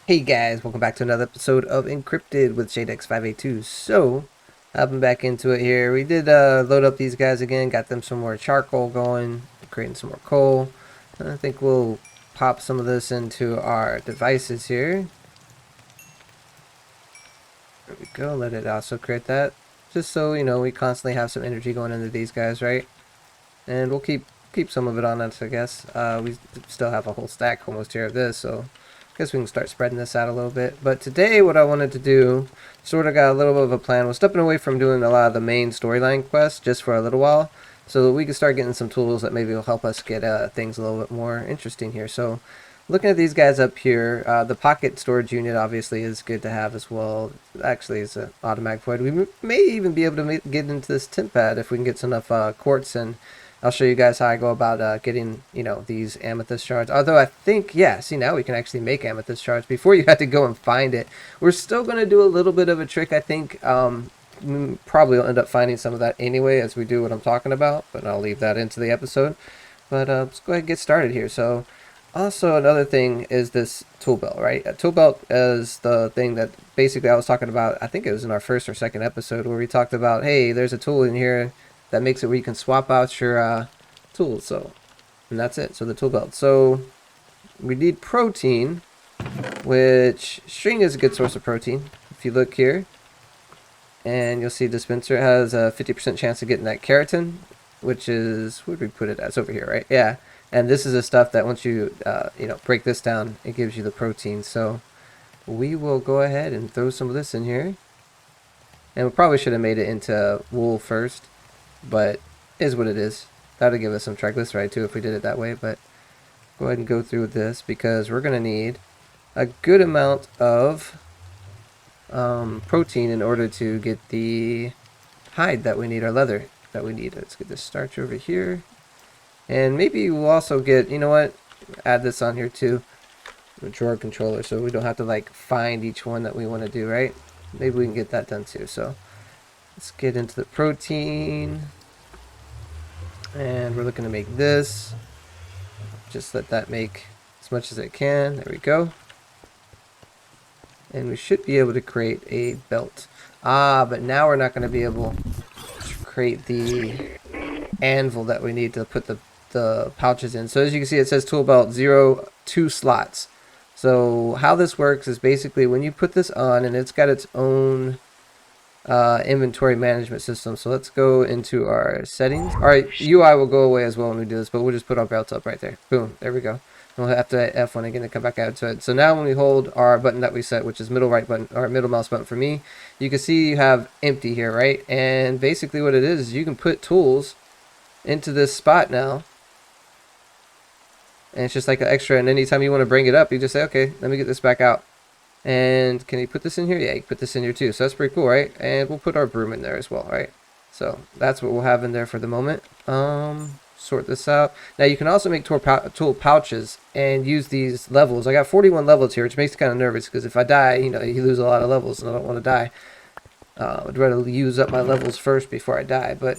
Hey guys, welcome back to another episode of Encrypted with Shadex582. So, hopping back into it here, we did load up these guys again, got them some more charcoal going, creating some more coal. I think we'll pop some of this into our devices here. There we go, let it also create that. Just so, we constantly have some energy going into these guys, right? And we'll keep some of it on us, I guess. We still have a whole stack almost here of this, so I guess we can start spreading this out a little bit. But today, what I wanted to do, sort of got a little bit of a plan, was stepping away from doing a lot of the main storyline quests just for a little while, so that we can start getting some tools that maybe will help us get things a little bit more interesting here. So, looking at these guys up here, the pocket storage unit obviously is good to have as well. Actually, it's an automatic void. We may even be able to get into this temp pad if we can get enough quartz, and I'll show you guys how I go about getting, these amethyst shards. Although I think, yeah, see, now we can actually make amethyst shards. Before you had to go and find it. We're still going to do a little bit of a trick, I think. Probably will end up finding some of that anyway as we do what I'm talking about. But I'll leave that into the episode. But let's go ahead and get started here. So, also another thing is this tool belt, right? A tool belt is the thing that basically I was talking about. I think it was in our first or second episode where we talked about, hey, there's a tool in here that makes it where you can swap out your tools. So, and that's it. So the tool belt. So we need protein, which string is a good source of protein. If you look here, and you'll see dispenser has a 50% chance of getting that keratin, which is, where did we put it? It's over here, right? Yeah. And this is the stuff that once you break this down, it gives you the protein. So we will go ahead and throw some of this in here. And we probably should have made it into wool first, but is what it is. That'll give us some triglyceride too if we did it that way. But go ahead and go through with this because we're going to need a good amount of protein in order to get the hide that we need, or leather that we need. Let's get this starch over here. And maybe we'll also get, you know what, add this on here too, the drawer controller, so we don't have to like find each one that we want to do, right? Maybe we can get that done too. So let's get into the protein. And we're looking to make this. Just let that make as much as it can. There we go. And we should be able to create a belt. But now we're not going to be able to create the anvil that we need to put the pouches in. So as you can see, it says tool belt 2 slots. So how this works is basically when you put this on, and it's got its own inventory management system. So let's go into our settings. All right, UI will go away as well when we do this, but we'll just put our belts up right there. Boom, there we go. And we'll have to F1 again to come back out to it. So now when we hold our button that we set, which is middle right button, or middle mouse button for me, you can see you have empty here, right? And basically what it is you can put tools into this spot now. And it's just like an extra, and anytime you want to bring it up, you just say, okay, let me get this back out. And can you put this in here? Yeah, you can put this in here too. So that's pretty cool, right? And we'll put our broom in there as well, right? So that's what we'll have in there for the moment. Sort this out. Now you can also make tool pouches and use these levels. I got 41 levels here, which makes me kind of nervous because if I die, you lose a lot of levels, and I don't want to die. I'd rather use up my levels first before I die. But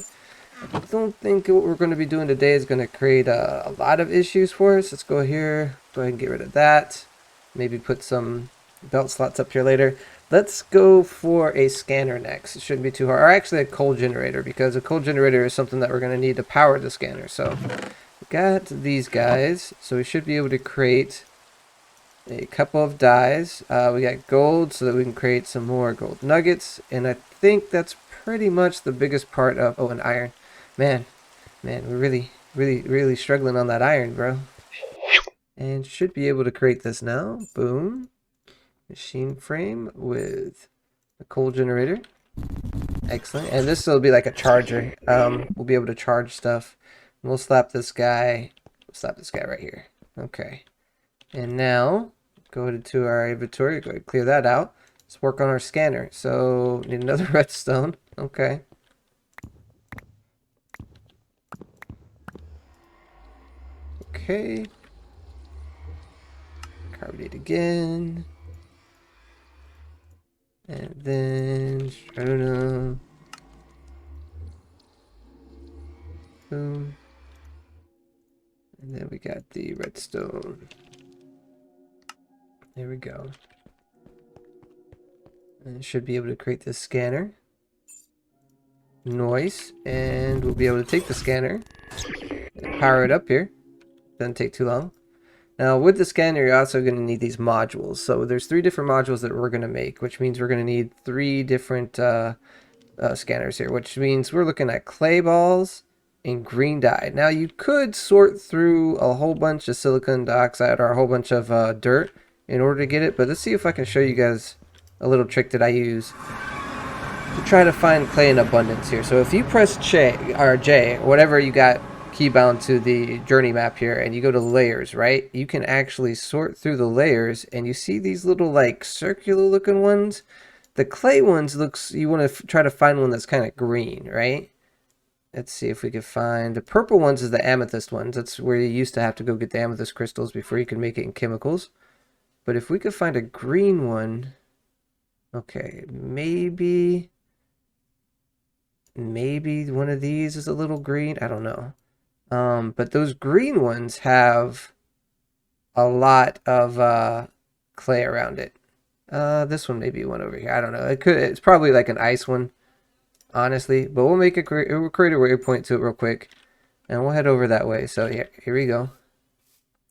I don't think what we're going to be doing today is going to create a lot of issues for us. Let's go here. Go ahead and get rid of that. Maybe put some belt slots up here later. Let's go for a scanner next. It shouldn't be too hard. Or actually a coal generator, because a coal generator is something that we're going to need to power the scanner. So we got these guys. So we should be able to create a couple of dyes. We got gold so that we can create some more gold nuggets. And I think that's pretty much the biggest part of... Oh, and iron. Man, we're really struggling on that iron, bro. And should be able to create this now. Boom. Machine frame with a coal generator. Excellent. And this will be like a charger. We'll be able to charge stuff. We'll slap this guy. We'll slap this guy right here. Okay. And now, go into our inventory. Go ahead and clear that out. Let's work on our scanner. So, need another redstone. Okay. Okay. Carbonate again. And then Strona. Boom. And then we got the redstone. There we go. And should be able to create this scanner. Noise. And we'll be able to take the scanner and power it up here. Doesn't take too long. Now with the scanner, you're also going to need these modules. So there's 3 different modules that we're going to make, which means we're going to need 3 different scanners here, which means we're looking at clay balls and green dye. Now you could sort through a whole bunch of silicon dioxide or a whole bunch of dirt in order to get it, but let's see if I can show you guys a little trick that I use to try to find clay in abundance here. So if you press J, whatever you got keybound to the journey map here, and you go to layers, right, you can actually sort through the layers, and you see these little like circular looking ones. The clay ones you want to try to find one that's kind of green, right? Let's see if we can find the purple ones is the amethyst ones. That's where you used to have to go get the amethyst crystals before you could make it in chemicals. But if we could find a green one, okay, maybe one of these is a little green. I don't know. But those green ones have a lot of clay around it. This one may be one over here. I don't know. It's probably like an ice one, honestly. But we'll make we'll create a waypoint to it real quick, and we'll head over that way. So yeah, here we go.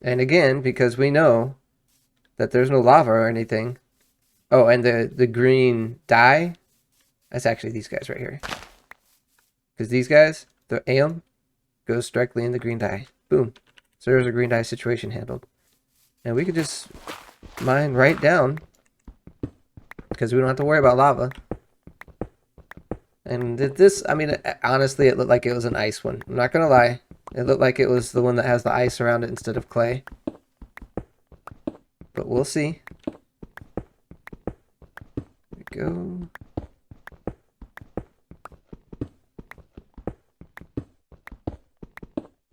And again, because we know that there's no lava or anything. Oh, and the green dye, that's actually these guys right here. Because these guys, the aeon, goes directly in the green dye. Boom. So there's a green dye situation handled. And we could just mine right down, because we don't have to worry about lava. And this, I mean, honestly, it looked like it was an ice one. I'm not going to lie. It looked like it was the one that has the ice around it instead of clay. But we'll see. There we go.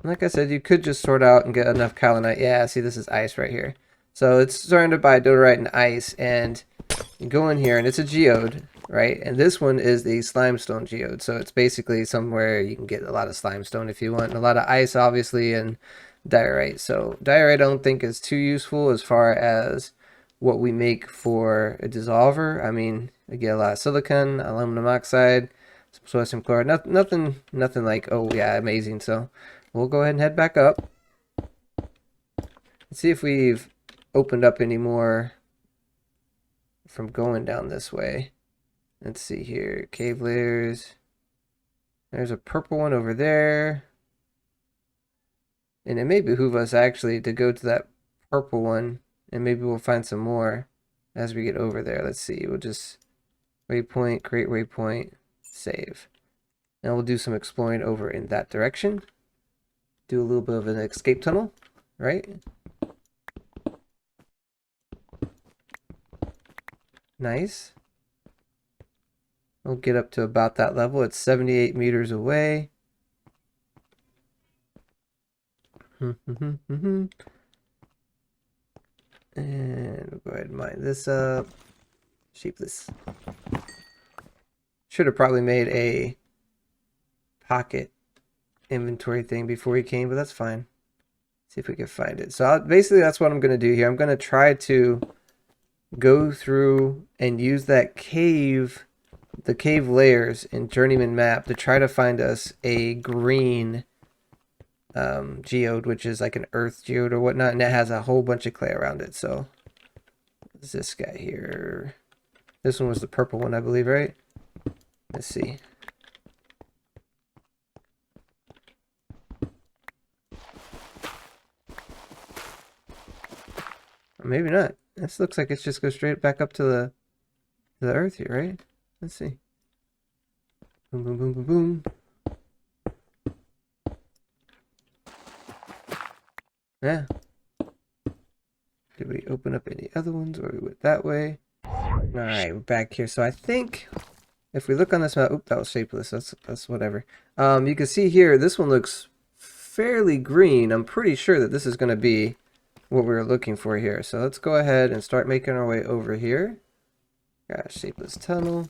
Like I said, you could just sort out and get enough kaolinite. Yeah, see, this is ice right here. So it's surrounded by dolerite and ice, and you go in here, and it's a geode, right? And this one is the slimestone geode. So it's basically somewhere you can get a lot of slimestone if you want, and a lot of ice, obviously, and diorite. So diorite I don't think is too useful as far as what we make for a dissolver. I mean, we get a lot of silicon, aluminum oxide, some sodium chloride. Nothing like, oh yeah, amazing. So we'll go ahead and head back up. Let's see if we've opened up any more from going down this way. Let's see here. Cave layers. There's a purple one over there. And it may behoove us actually to go to that purple one, and maybe we'll find some more as we get over there. Let's see. We'll just waypoint, create waypoint, save. Now we'll do some exploring over in that direction. Do a little bit of an escape tunnel, right? Nice. We'll get up to about that level. It's 78 meters away. And we'll go ahead and mine this up. Shape this. Should have probably made a pocket inventory thing before he came, but that's fine. See if we can find it. So basically that's what I'm going to do here. I'm going to try to go through and use that cave, the cave layers in Journeyman map to try to find us a green geode, which is like an earth geode or whatnot, and it has a whole bunch of clay around it. So what's this guy here? This one was the purple one, I believe, right? Let's see. Or maybe not. This looks like it's just go straight back up to the earth here, right? Let's see. Boom, boom, boom, boom, boom. Yeah. Did we open up any other ones, or we went that way? Alright, we're back here. So I think if we look on this map, oop, that was shapeless. That's whatever. You can see here, this one looks fairly green. I'm pretty sure that this is going to be what we were looking for here. So let's go ahead and start making our way over here. Got a shapeless tunnel.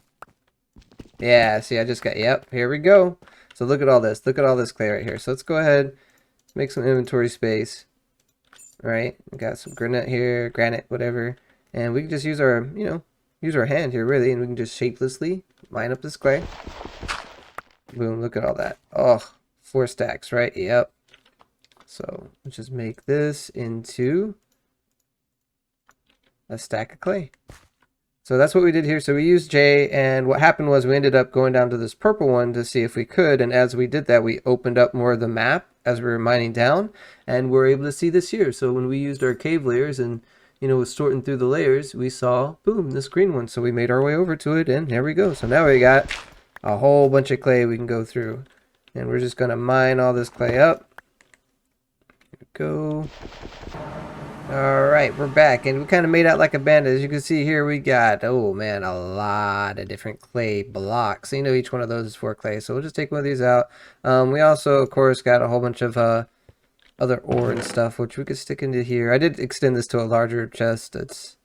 Yeah, see, I just got, yep, here we go. So look at all this. Look at all this clay right here. So let's go ahead, make some inventory space. Right, we got some granite here, whatever, and we can just use our, use our hand here, really, and we can just shapelessly line up this clay. Boom, look at all that. Oh, 4 stacks, right? Yep. So let's just make this into a stack of clay. So that's what we did here. So we used J, and what happened was we ended up going down to this purple one to see if we could, and as we did that, we opened up more of the map as we were mining down, and we're able to see this here. So when we used our cave layers and, you know, was sorting through the layers, we saw, boom, this green one. So we made our way over to it, and here we go. So now we got a whole bunch of clay we can go through, and we're just gonna mine all this clay up. Here we go. Alright, we're back, and we kind of made out like a bandit. As you can see here, we got, oh man, a lot of different clay blocks. So, you know, each one of those is 4 clay, so we'll just take one of these out. We also, of course, got a whole bunch of other ore and stuff, which we could stick into here. I did extend this to a larger chest. It's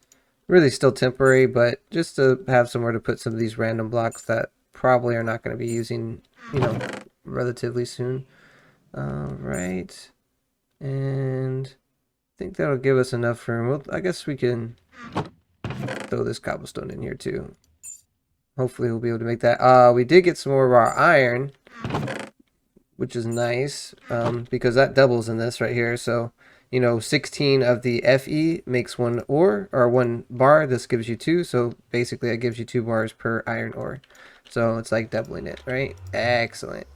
really still temporary, but just to have somewhere to put some of these random blocks that probably are not going to be using, you know, relatively soon. Alright, and I think that'll give us enough room. Well, I guess we can throw this cobblestone in here too. Hopefully we'll be able to make that. We did get some more of our iron, which is nice, because that doubles in this right here. So, you know, 16 of the Fe makes 1 ore, or 1 bar. This gives you 2, so basically it gives you 2 bars per iron ore. So it's like doubling it, right? Excellent.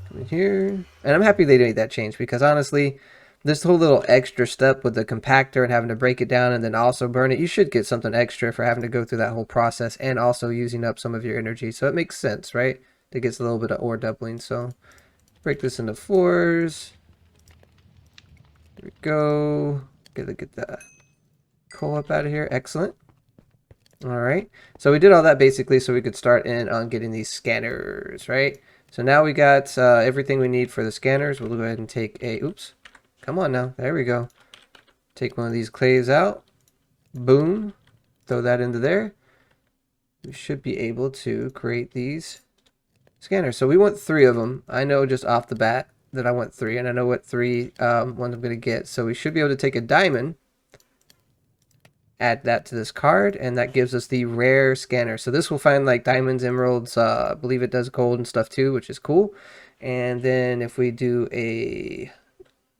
Come in here. And I'm happy they made that change, because honestly, this whole little extra step with the compactor and having to break it down and then also burn it, you should get something extra for having to go through that whole process and also using up some of your energy. So it makes sense, right? It gets a little bit of ore doubling. So break this into 4s. Here we go. Gotta get the coal up out of here. Excellent. All right. So we did all that basically so we could start in on getting these scanners, right? So now we got everything we need for the scanners. We'll go ahead and take a, oops. Come on now. There we go. Take one of these clays out. Boom. Throw that into there. We should be able to create these scanners. So we want 3 of them. I know just off the bat that I want 3, and I know what 3 ones I'm going to get. So we should be able to take a diamond, add that to this card, and that gives us the rare scanner. So this will find like diamonds, emeralds, I believe it does gold and stuff too, which is cool. And then if we do a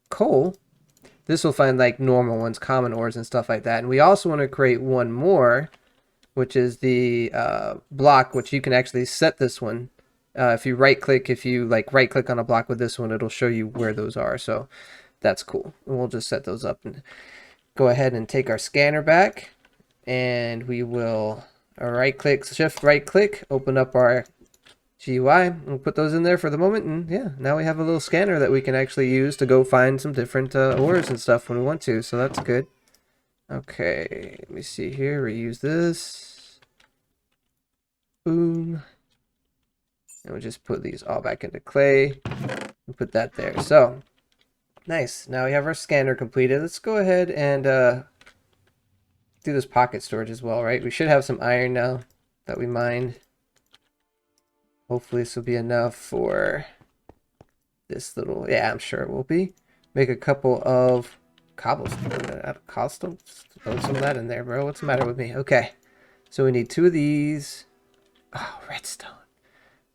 coal, this will find like normal ones, common ores and stuff like that. And we also want to create one more, which is the block, which you can actually set this one. If you right click on a block with this one, it'll show you where those are. So that's cool. And we'll just set those up and go ahead and take our scanner back, and we will right click, shift right click, open up our GUI, and put those in there for the moment, and yeah, now we have a little scanner that we can actually use to go find some different ores and stuff when we want to, so that's good. Okay, let me see here, reuse this. Boom. And we'll just put these all back into clay, and put that there. So, nice, now we have our scanner completed. Let's go ahead and do this pocket storage as well, right? We should have some iron now that we mined. Hopefully this will be enough for this little, yeah, I'm sure it will be. Make a couple of cobblestone. Throw some of that in there, bro. What's the matter with me? Okay. So we need 2 of these. Oh, redstone.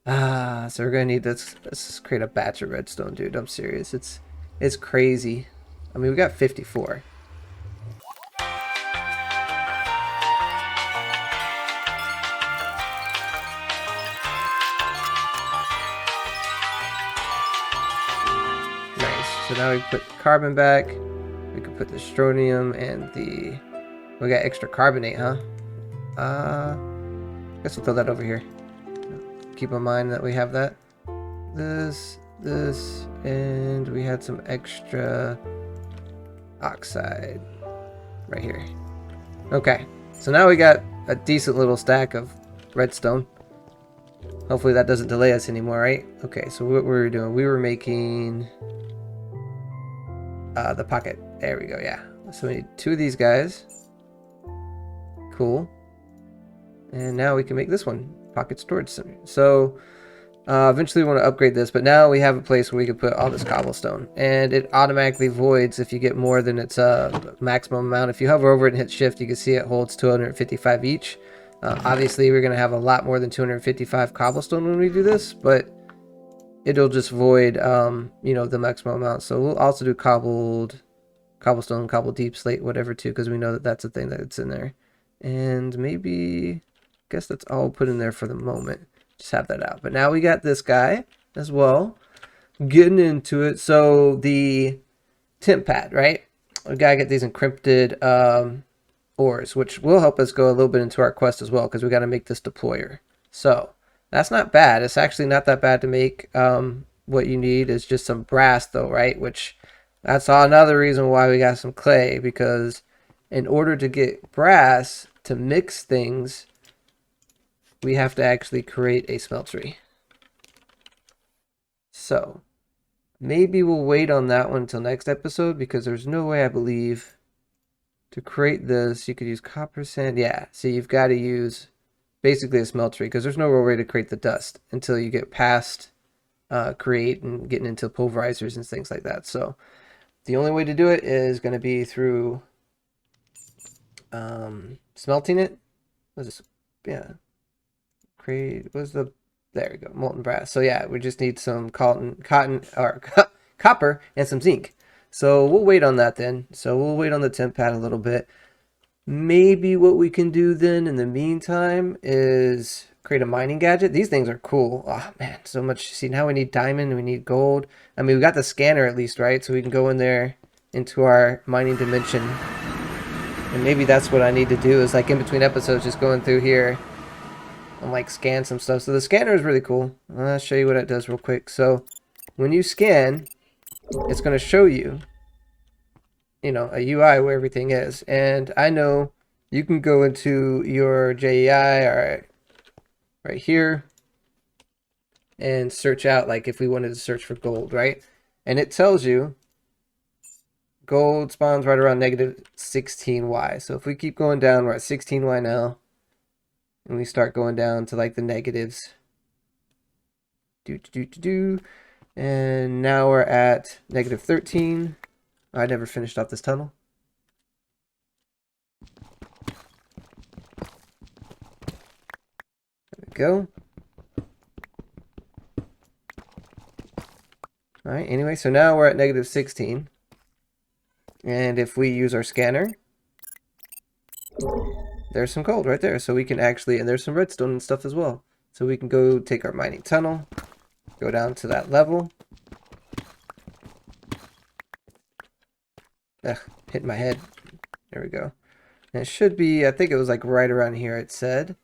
So we're gonna need this. Let's create a batch of redstone, dude. I'm serious. It's crazy. I mean, we got 54. So now we put carbon back. We can put the strontium and we got extra carbonate, huh? Guess we'll throw that over here. Keep in mind that we have that. This, and we had some extra oxide right here. Okay, so now we got a decent little stack of redstone. Hopefully that doesn't delay us anymore, right? Okay, so what were we doing? We were making the pocket. There we go, yeah. So we need 2 of these guys. Cool. And now we can make this one, pocket storage center. So eventually we want to upgrade this, but now we have a place where we can put all this cobblestone. And it automatically voids if you get more than its maximum amount. If you hover over it and hit shift, you can see it holds 255 each. Obviously, we're going to have a lot more than 255 cobblestone when we do this, but it'll just void, the maximum amount. So we'll also do cobblestone, cobbled deep slate, whatever, too, because we know that that's a thing that's in there. And maybe, I guess that's all put in there for the moment. Just have that out. But now we got this guy as well. Getting into it. So the temp pad, right? We gotta get these encrypted ores, which will help us go a little bit into our quest as well, because we got to make this deployer. So that's not bad. It's actually not that bad to make. What you need is just some brass, though, right? Which that's another reason why we got some clay, because in order to get brass to mix things, we have to actually create a smeltery. So maybe we'll wait on that one until next episode, because there's no way, I believe, to create this you could use copper sand. Yeah, so you've got to use basically a smeltery, because there's no real way to create the dust until you get past create and getting into pulverizers and things like that. So the only way to do it is going to be through smelting it. What's this? Yeah, create. What's the? There we go, molten brass. So yeah, we just need some cotton or copper and some zinc. So we'll wait on that then. So we'll wait on the temp pad a little bit. Maybe what we can do then in the meantime is create a mining gadget. These things are cool. Oh man, so much. See, now we need diamond, we need gold. I mean, we got the scanner at least, right? So we can go in there into our mining dimension. And maybe that's what I need to do, is like in between episodes, just going through here and like scan some stuff. So the scanner is really cool. I'll show you what it does real quick. So when you scan, it's going to show you, a UI where everything is. And I know you can go into your JEI or right here and search out, like if we wanted to search for gold, right? And it tells you gold spawns right around negative 16Y. So if we keep going down, we're at 16Y now. And we start going down to like the negatives. And now we're at negative 13. I never finished off this tunnel. There we go. All right, anyway, so now we're at negative 16. And if we use our scanner, there's some gold right there. So we can actually, and there's some redstone and stuff as well. So we can go take our mining tunnel, go down to that level. Ugh, hit my head. There we go. And it should be, I think it was like right around here it said.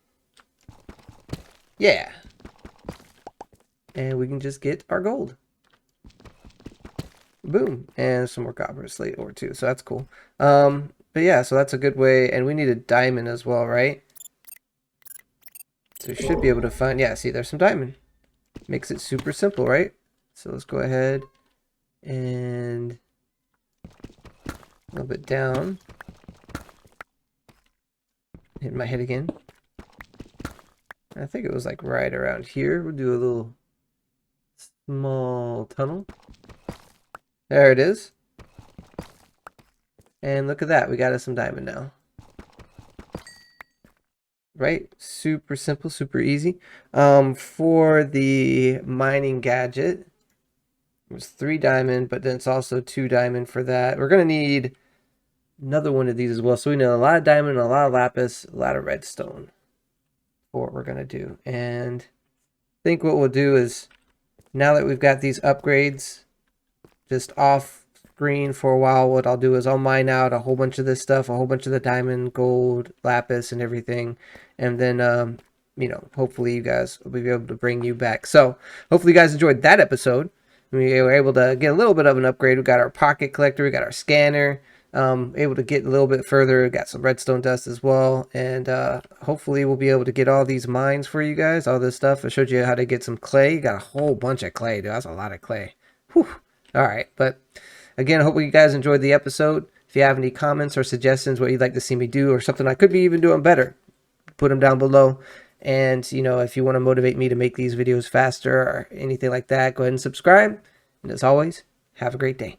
Yeah. And we can just get our gold. Boom. And some more copper slate ore too. So that's cool. But yeah, so that's a good way. And we need a diamond as well, right? So we should be able to find, yeah, see, there's some diamond. Makes it super simple, right? So let's go ahead and a little bit down. Hit my head again. I think it was like right around here. We'll do a little small tunnel. There it is. And look at that. We got us some diamond now. Right? Super simple, super easy. For the mining gadget, it was 3 diamond, but then it's also 2 diamond for that. We're going to need another one of these as well. So we need a lot of diamond, a lot of lapis, a lot of redstone for what we're going to do. And I think what we'll do is, now that we've got these upgrades just off screen for a while, what I'll do is I'll mine out a whole bunch of this stuff, a whole bunch of the diamond, gold, lapis, and everything. And then, hopefully you guys will be able to bring you back. So hopefully you guys enjoyed that episode. We were able to get a little bit of an upgrade. We got our pocket collector, we got our scanner, able to get a little bit further, got some redstone dust as well. And hopefully we'll be able to get all these mines for you guys, all this stuff. I showed you how to get some clay. You got a whole bunch of clay, dude. That's a lot of clay. Whew. All right, but again, I hope you guys enjoyed the episode. If you have any comments or suggestions, what you'd like to see me do, or something I could be even doing better, put them down below. And, if you want to motivate me to make these videos faster or anything like that, go ahead and subscribe. And as always, have a great day.